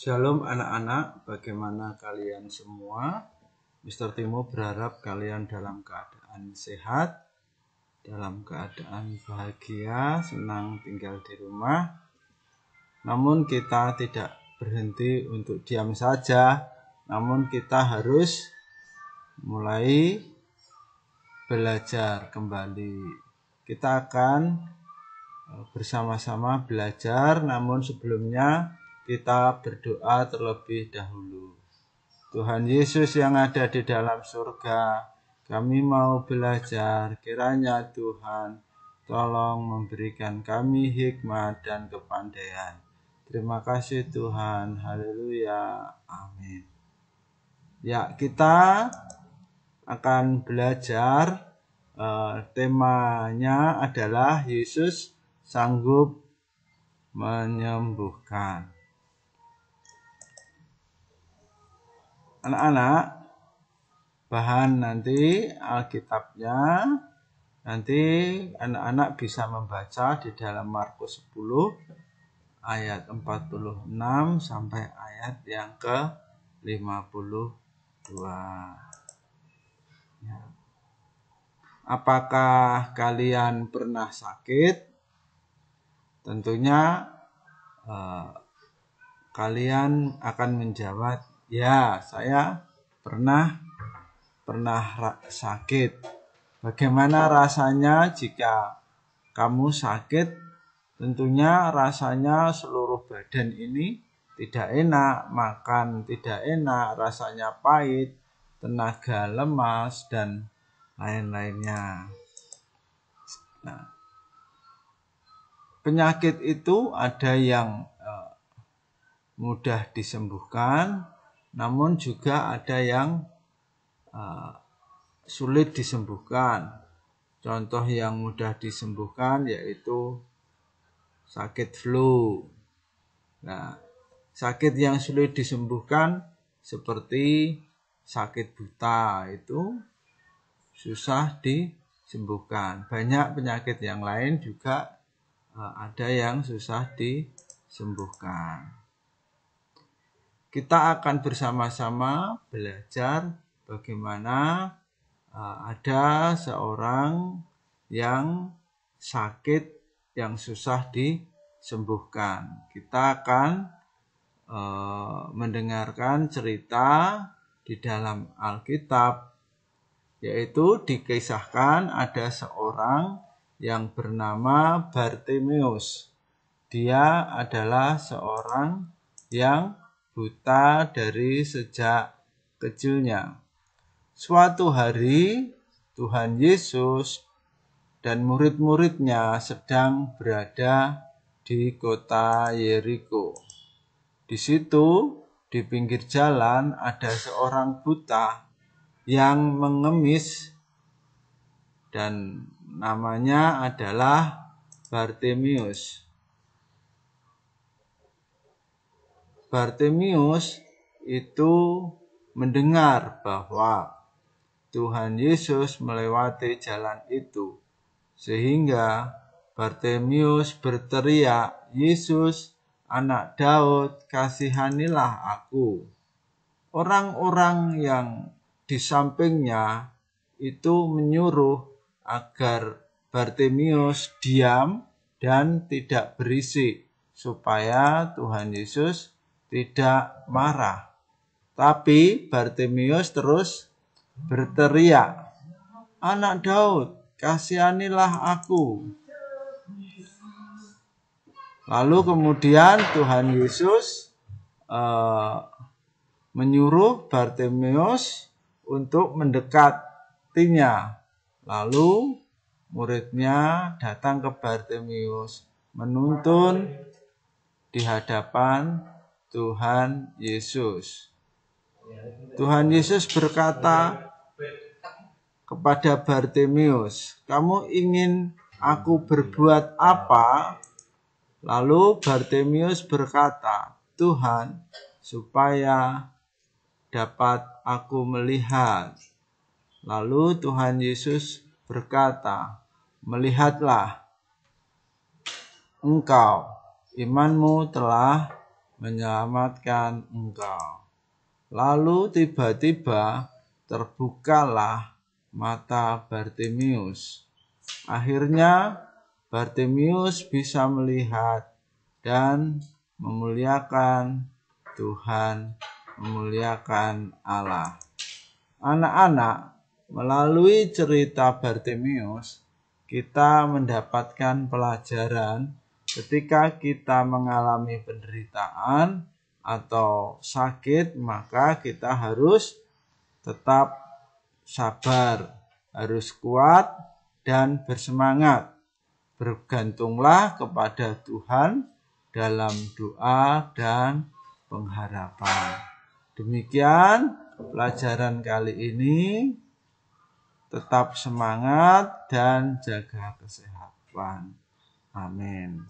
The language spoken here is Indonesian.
Shalom anak-anak, bagaimana kalian semua? Mr. Timo berharap kalian dalam keadaan sehat, dalam keadaan bahagia, senang tinggal di rumah. Namun kita tidak berhenti untuk diam saja, namun kita harus mulai belajar kembali. Kita akan bersama-sama belajar, namun sebelumnya kita berdoa terlebih dahulu. Tuhan Yesus yang ada di dalam surga, kami mau belajar, kiranya Tuhan tolong memberikan kami hikmat dan kepandaian. Terima kasih Tuhan, haleluya, amin. Ya, kita akan belajar, temanya adalah Yesus sanggup menyembuhkan. Anak-anak, bahan nanti Alkitabnya, nanti anak-anak bisa membaca di dalam Markus 10 ayat 46 sampai ayat yang ke-52. Ya. Apakah kalian pernah sakit? Tentunya kalian akan menjawab, ya, saya pernah sakit. Bagaimana rasanya jika kamu sakit? Tentunya rasanya seluruh badan ini tidak enak, makan tidak enak, rasanya pahit, tenaga lemas, dan lain-lainnya. Nah, penyakit itu ada yang mudah disembuhkan, namun juga ada yang sulit disembuhkan. Contoh yang mudah disembuhkan yaitu sakit flu. Nah, sakit yang sulit disembuhkan seperti sakit buta itu susah disembuhkan. Banyak penyakit yang lain juga ada yang susah disembuhkan. Kita akan bersama-sama belajar bagaimana ada seorang yang sakit yang susah disembuhkan. Kita akan mendengarkan cerita di dalam Alkitab, yaitu dikisahkan ada seorang yang bernama Bartimeus. Dia adalah seorang yang buta dari sejak kecilnya. Suatu hari Tuhan Yesus dan murid-muridnya sedang berada di kota Yeriko. Di situ, di pinggir jalan ada seorang buta yang mengemis dan namanya adalah Bartimeus. Bartimeus itu mendengar bahwa Tuhan Yesus melewati jalan itu, sehingga Bartimeus berteriak, "Yesus, Anak Daud, kasihanilah aku." Orang-orang yang di sampingnya itu menyuruh agar Bartimeus diam dan tidak berisik, supaya Tuhan Yesus tidak marah. Tapi Bartimeus terus berteriak, "Anak Daud, kasihanilah aku." Lalu kemudian Tuhan Yesus menyuruh Bartimeus untuk mendekatinya. Lalu muridnya datang ke Bartimeus, menuntun di hadapan Tuhan Yesus. Tuhan Yesus berkata kepada Bartimeus, "Kamu ingin aku berbuat apa?" Lalu Bartimeus berkata, "Tuhan, supaya dapat aku melihat." Lalu Tuhan Yesus berkata, "Melihatlah, engkau, imanmu telah menyelamatkan engkau. Lalu tiba-tiba terbukalah mata Bartimius. Akhirnya Bartimius bisa melihat dan memuliakan Tuhan, memuliakan Allah. Anak-anak, melalui cerita Bartimius, kita mendapatkan pelajaran ketika kita mengalami penderitaan atau sakit, maka kita harus tetap sabar, harus kuat dan bersemangat. Bergantunglah kepada Tuhan dalam doa dan pengharapan. Demikian pelajaran kali ini. Tetap semangat dan jaga kesehatan. Amin.